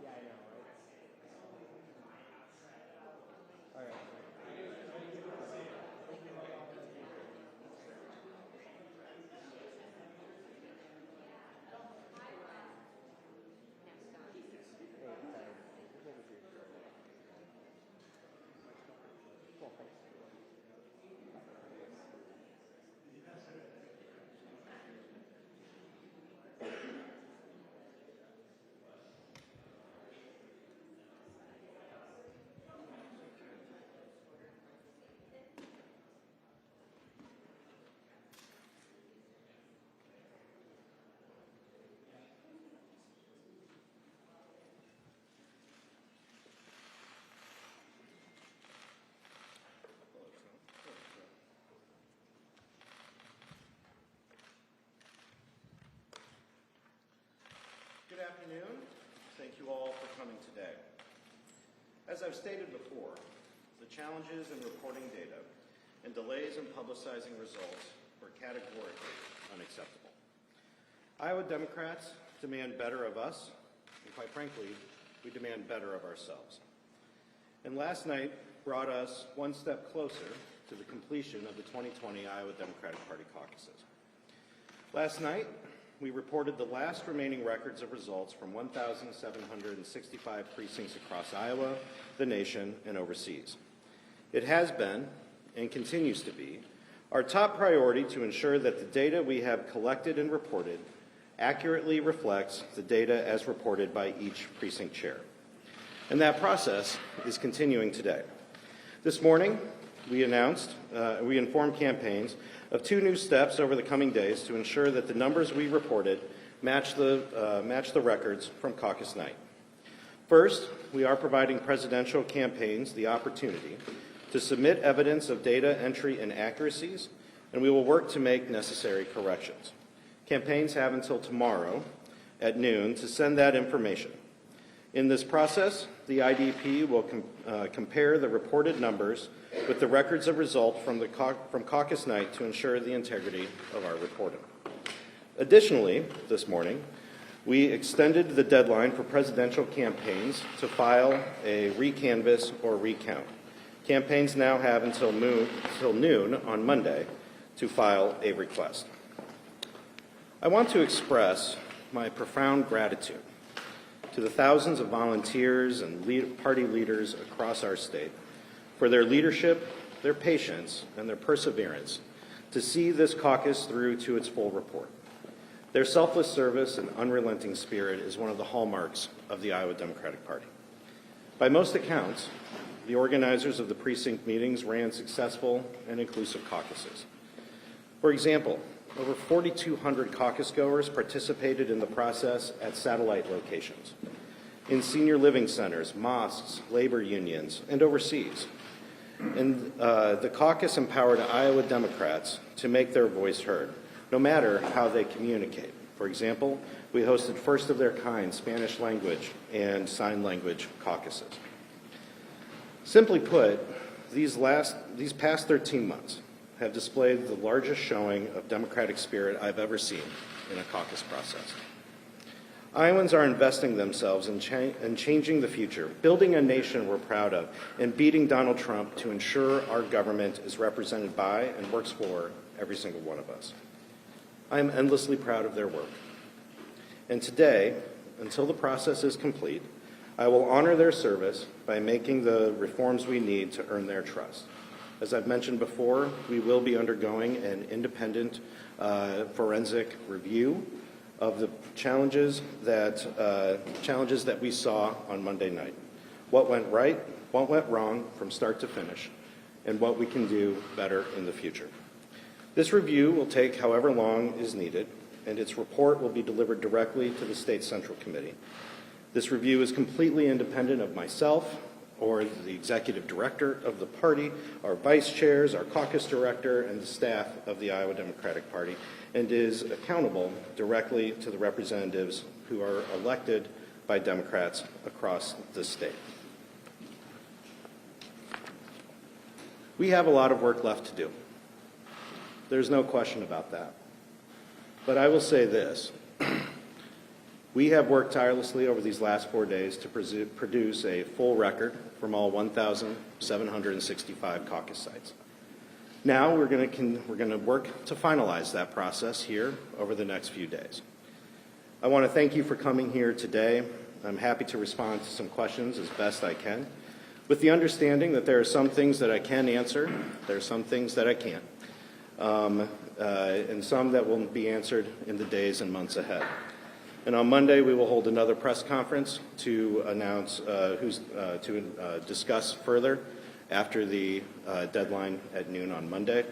Yeah, I know, right? All right. Hey, what was your cool, thanks. Good afternoon. Thank you all for coming today. As I've stated before, the challenges in reporting data and delays in publicizing results were categorically unacceptable. Iowa Democrats demand better of us, and quite frankly, we demand better of ourselves. And last night brought us one step closer to the completion of the 2020 Iowa Democratic Party caucuses. Last night, we reported the last remaining records of results from 1,765 precincts across Iowa, the nation, and overseas. It has been, and continues to be, our top priority to ensure that the data we have collected and reported accurately reflects the data as reported by each precinct chair. And that process is continuing today. This morning, we informed campaigns of two new steps over the coming days to ensure that the numbers we reported match the records from caucus night. First, we are providing presidential campaigns the opportunity to submit evidence of data entry inaccuracies, and we will work to make necessary corrections. Campaigns have until tomorrow at noon to send that information. In this process, the IDP will compare the reported numbers with the records of result from caucus night to ensure the integrity of our reporting. Additionally, this morning, we extended the deadline for presidential campaigns to file a recanvass or recount. Campaigns now have until noon on Monday to file a request. I want to express my profound gratitude to the thousands of volunteers and party leaders across our state for their leadership, their patience, and their perseverance to see this caucus through to its full report. Their selfless service and unrelenting spirit is one of the hallmarks of the Iowa Democratic Party. By most accounts, the organizers of the precinct meetings ran successful and inclusive caucuses. For example, over 4,200 caucus goers participated in the process at satellite locations, in senior living centers, mosques, labor unions, and overseas. And the caucus empowered Iowa Democrats to make their voice heard, no matter how they communicate. For example, we hosted first of their kind Spanish language and sign language caucuses. Simply put, these past 13 months have displayed the largest showing of democratic spirit I've ever seen in a caucus process. Iowans are investing themselves in changing the future, building a nation we're proud of, and beating Donald Trump to ensure our government is represented by and works for every single one of us. I am endlessly proud of their work. And today, until the process is complete, I will honor their service by making the reforms we need to earn their trust. As I've mentioned before, we will be undergoing an independent forensic review of the challenges that we saw on Monday night. What went right, what went wrong from start to finish, and what we can do better in the future. This review will take however long is needed, and its report will be delivered directly to the State Central Committee. This review is completely independent of myself or the executive director of the party, our vice chairs, our caucus director, and the staff of the Iowa Democratic Party, and is accountable directly to the representatives who are elected by Democrats across the state. We have a lot of work left to do. There's no question about that. But I will say this. We have worked tirelessly over these last 4 days to produce a full record from all 1,765 caucus sites. Now we're going to work to finalize that process here over the next few days. I want to thank you for coming here today. I'm happy to respond to some questions as best I can, with the understanding that there are some things that I can answer, there are some things that I can't, and some that will be answered in the days and months ahead. And on Monday, we will hold another press conference to announce discuss further after the deadline at noon on Monday,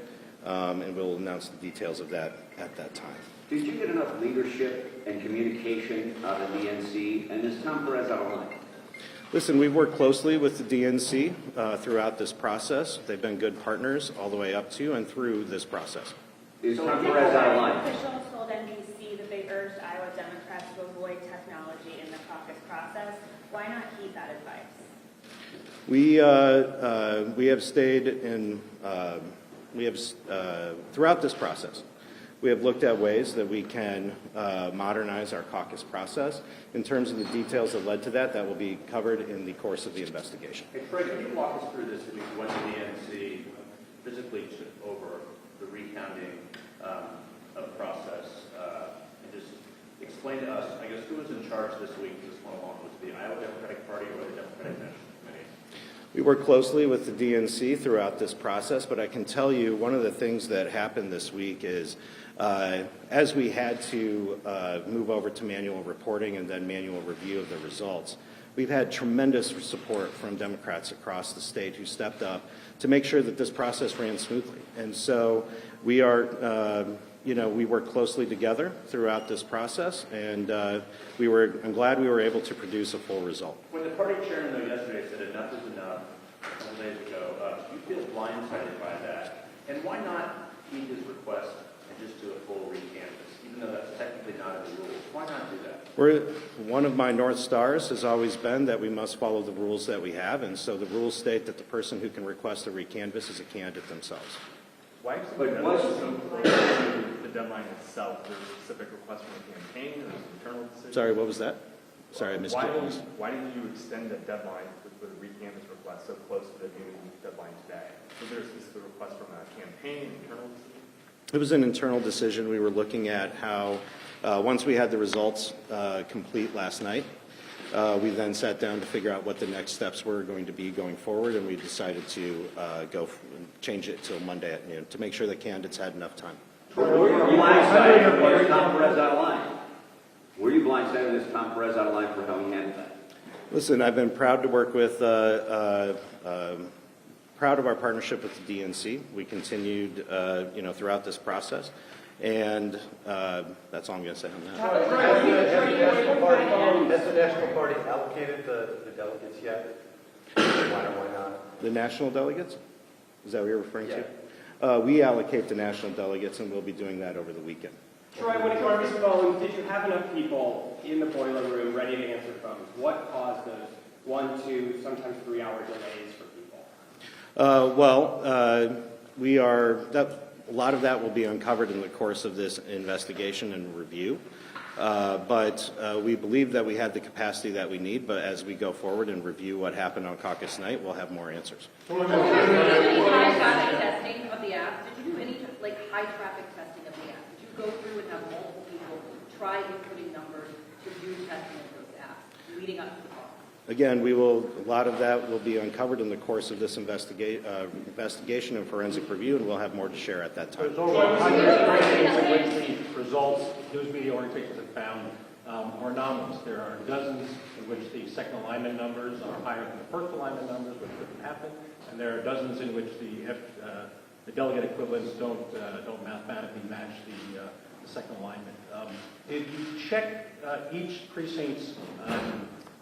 and we'll announce the details of that at that time. Did you get enough leadership and communication out of the DNC, and is Tom Perez out of line? Listen, we've worked closely with the DNC throughout this process. They've been good partners all the way up to and through this process. Is Tom Perez out of line? Officials told NBC that they urged Iowa Democrats to avoid technology in the caucus process. Why not heed that advice? We have stayed in, throughout this process, we have looked at ways that we can modernize our caucus process. In terms of the details that led to that, that will be covered in the course of the investigation. Hey, Fred, can you walk us through this week when the DNC physically took over the recounting of process? And just explain to us, I guess, who was in charge this week for this one along? Was it the Iowa Democratic Party or the Democratic National Committee? We work closely with the DNC throughout this process, but I can tell you one of the things that happened this week is as we had to move over to manual reporting and then manual review of the results, we've had tremendous support from Democrats across the state who stepped up to make sure that this process ran smoothly. And so we are, we work closely together throughout this process, and I'm glad we were able to produce a full result. When the party chairman, though, yesterday said enough is enough, a couple days ago, do you feel blindsided by that? And why not heed his request and just do a full recanvass, even though that's technically not in the rules? Why not do that? One of my North Stars has always been that we must follow the rules that we have, and so the rules state that the person who can request a recanvass is a candidate themselves. Why But extend was- the deadline itself? There's a specific request from the campaign, there's an internal decision. Sorry, what was that? Sorry, I missed Why it. didn't you extend the deadline with the recanvass request so close to the new deadline today? Was there a specific request from a campaign, internal decision? It was an internal decision. We were looking at how, once we had the results complete last night, we then sat down to figure out what the next steps were going to be going forward, and we decided to change it till Monday at noon to make sure that candidates had enough time. Were you blindsided or was Tom Perez out of line? Were you blindsided as Tom Perez out of line for how he handled that? Listen, I've been proud to work with, proud of our partnership with the DNC. We continued, throughout this process, and that's all I'm going to say on that. Has the National Party allocated the delegates yet? Why or why not? The national delegates? Is that what you're referring Yeah. to? We allocate the national delegates, and we'll be doing that over the weekend. Troy, when it comes to phones, did you have enough people in the boiler room ready to answer phones? What caused those 1, 2, sometimes 3-hour delays for people? A lot of that will be uncovered in the course of this investigation and review. But we believe that we had the capacity that we need, but as we go forward and review what happened on caucus night, we'll have more answers. Did you do any high traffic testing of the app? Did you do any high traffic testing of the app? Did you go through and have multiple people try inputting numbers to do testing of those apps leading up to the call? Again, a lot of that will be uncovered in the course of this investigation and forensic review, and we'll have more to share at that time. There's over 100 ratings in which the results, news media organizations have found, are anomalous. There are dozens in which the second alignment numbers are higher than the first alignment numbers, which couldn't happen, and there are dozens in which the delegate equivalents don't mathematically match the second alignment. Did you check each precinct's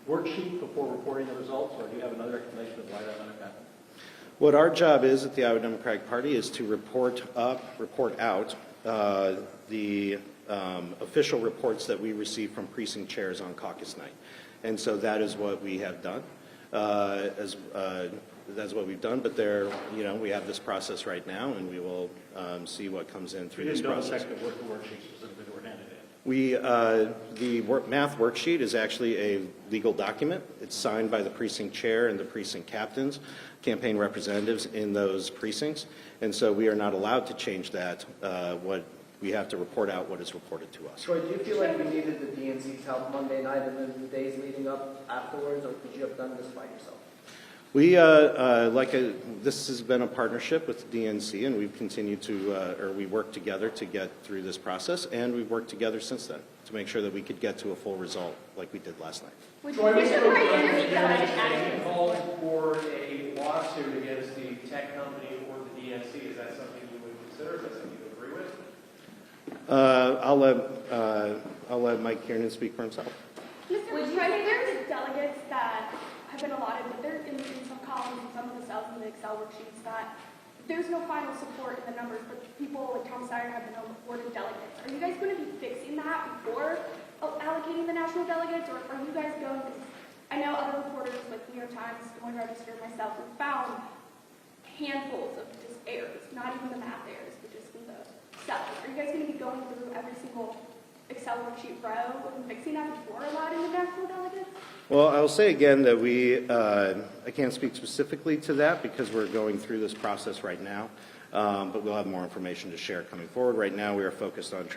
worksheet before reporting the results, or do you have another explanation of why that might have happened? What our job is at the Iowa Democratic Party is to report out the official reports that we receive from precinct chairs on caucus night. And so that is what we have done. That's what we've done, but we have this process right now, and we will see what comes in through this process. You didn't double check the worksheets specifically that were Math worksheet is actually a legal document. It's signed by the precinct chair and the precinct captains, campaign representatives in those precincts, and so we are not allowed to change that. We have to report out what is reported to us. Troy, do you feel like you needed the DNC's help Monday night and then the days leading up afterwards, or could you have done this by yourself? This has been a partnership with the DNC, and we've continued we worked together to get through this process, and we've worked together since then to make sure that we could get to a full result like we did last night. Called for a lawsuit against the tech company or the DNC. Is that something you would consider? Is that something you agree with? I'll let Mike Kiernan speak for himself. Mr. President, there's delegates that have been allotted, but they're in some columns and some of the cells in the Excel worksheets that there's no final support in the numbers, but people like Tom Steyer have been awarded delegates. Are you guys going to be fixing that before allocating the national delegates, or are you guys going to, I know other reporters like New York Times, Des Moines Register, myself, have found handfuls of just errors, not even the math errors, but just in the cells. Are you guys going to be going through every single Excel worksheet row and fixing that before allotting the national delegates? Well, I'll say again that I can't speak specifically to that because we're going through this process right now, but we'll have more information to share coming forward. Right now, we are focused on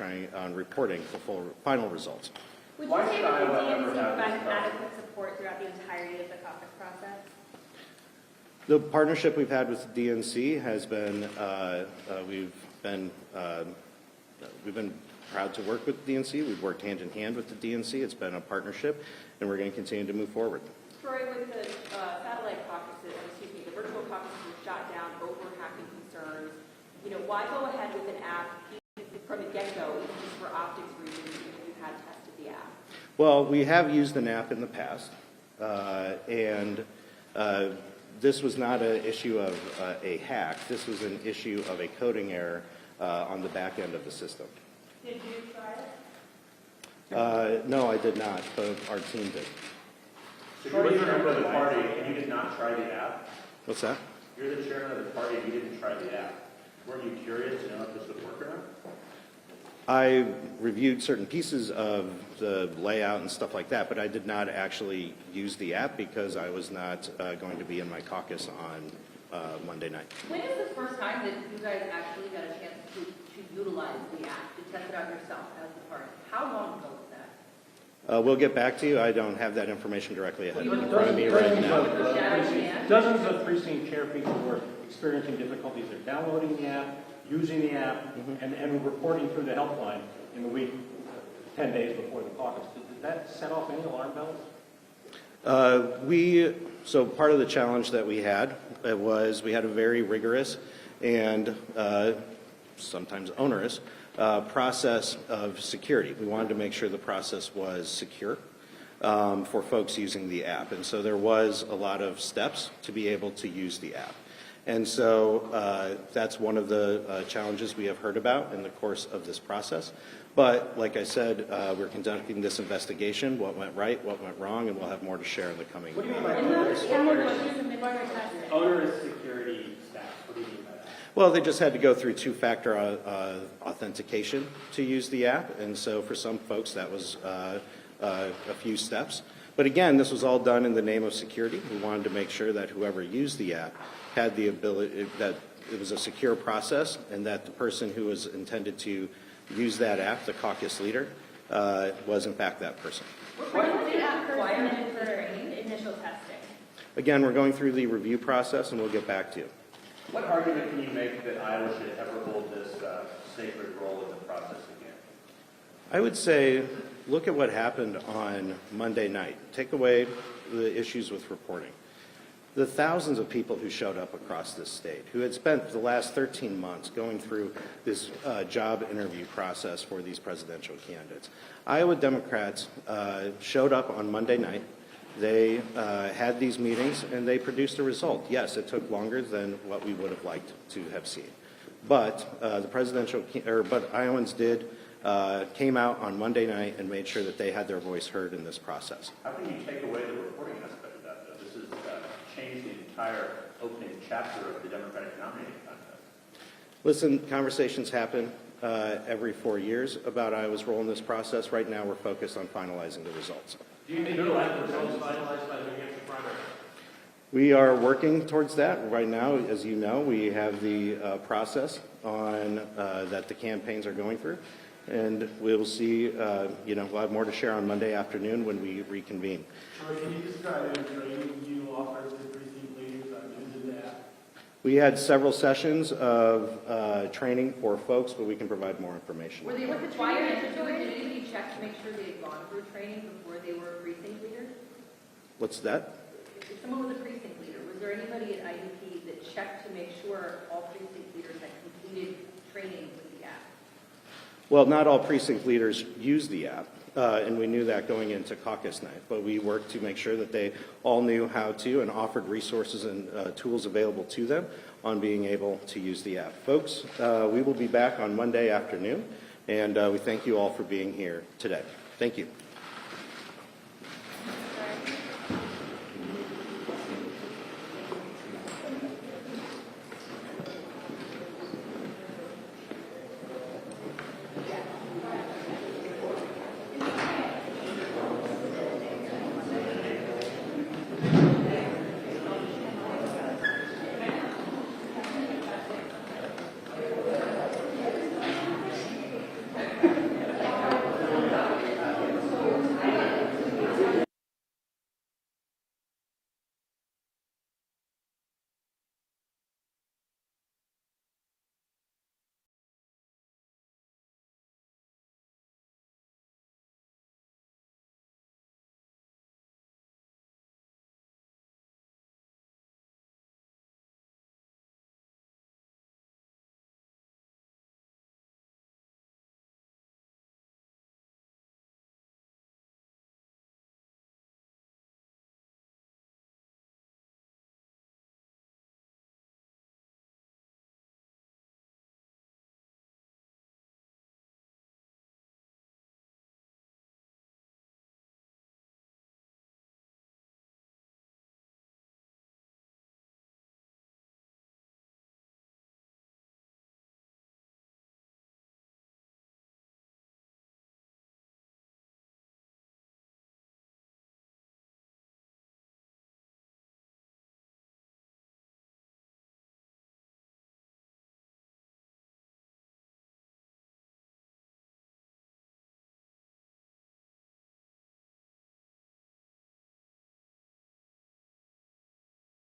reporting the final results. Would you say that the DNC provided adequate support throughout the entirety of the caucus process? The partnership we've had with the DNC has been, we've been proud to work with the DNC. We've worked hand in hand with the DNC. It's been a partnership, and we're going to continue to move forward. Troy, with the satellite caucuses, the virtual caucuses were shot down over hacking concerns. Why go ahead with an app from the get-go, even just for optics reasons, even if you had tested the app? Well, we have used an app in the past, and this was not an issue of a hack. This was an issue of a coding error on the back end of the system. Did you try it? No, I did not, but our team did. So you're the chairman of the party and you did not try the app? What's that? You're the chairman of the party and you didn't try the app. Weren't you curious to know if this would work or not? I reviewed certain pieces of the layout and stuff like that, but I did not actually use the app because I was not going to be in my caucus on Monday night. When is the first time that you guys actually got a chance to utilize the app, to test it out yourself as the party? How long ago was that? We'll get back to you. I don't have that information directly ahead in front of me right now. Dozens of precinct chair people were experiencing difficulties. They're downloading the app, using the app, and reporting through the helpline in the week, 10 days before the caucus. Did that set off any alarm bells? So part of the challenge that we had was we had a very rigorous and sometimes onerous process of security. We wanted to make sure the process was secure for folks using the app. And so there was a lot of steps to be able to use the app. And so that's one of the challenges we have heard about in the course of this process. But like I said, we're conducting this investigation, what went right, what went wrong, and we'll have more to share in the coming What do you mean by Onerous onerous security staff? What do you mean by that? Well, they just had to go through two-factor authentication to use the app, and so for some folks that was a few steps. But again, this was all done in the name of security. We wanted to make sure that whoever used the app had the ability, that it was a secure process, and that the person who was intended to use that app, the caucus leader, was in fact that person. What was the app recommended for initial testing? Again, we're going through the review process, and we'll get back to you. What argument can you make that Iowa should ever hold this sacred role in the process again? I would say, look at what happened on Monday night. Take away the issues with reporting. The thousands of people who showed up across this state, who had spent the last 13 months going through this job interview process for these presidential candidates. Iowa Democrats showed up on Monday night. They had these meetings, and they produced a result. Yes, it took longer than what we would have liked to have seen. But but Iowans came out on Monday night and made sure that they had their voice heard in this process. How can you take away the reporting aspect of that, though? This has changed the entire opening chapter of the Democratic nominating contest. Listen, conversations happen every 4 years about Iowa's role in this process. Right now, we're focused on finalizing the results. Do you think you'll have the results finalized by the New Hampshire primary? We are working towards that. Right now, as you know, we have the process on that the campaigns are going through, and we'll see, we'll have more to share on Monday afternoon when we reconvene. Troy, can you describe any training you offered to precinct leaders on using the app? We had several sessions of training for folks, but we can provide more information. Were they required to do it? Did anybody check to make sure they had gone through training before they were a precinct leader? What's that? If someone was a precinct leader, was there anybody at IUP that checked to make sure all precinct leaders had completed training with the app? Well, not all precinct leaders use the app, and we knew that going into caucus night, but we worked to make sure that they all knew how to and offered resources and tools available to them on being able to use the app. Folks, we will be back on Monday afternoon, and we thank you all for being here today. Thank you.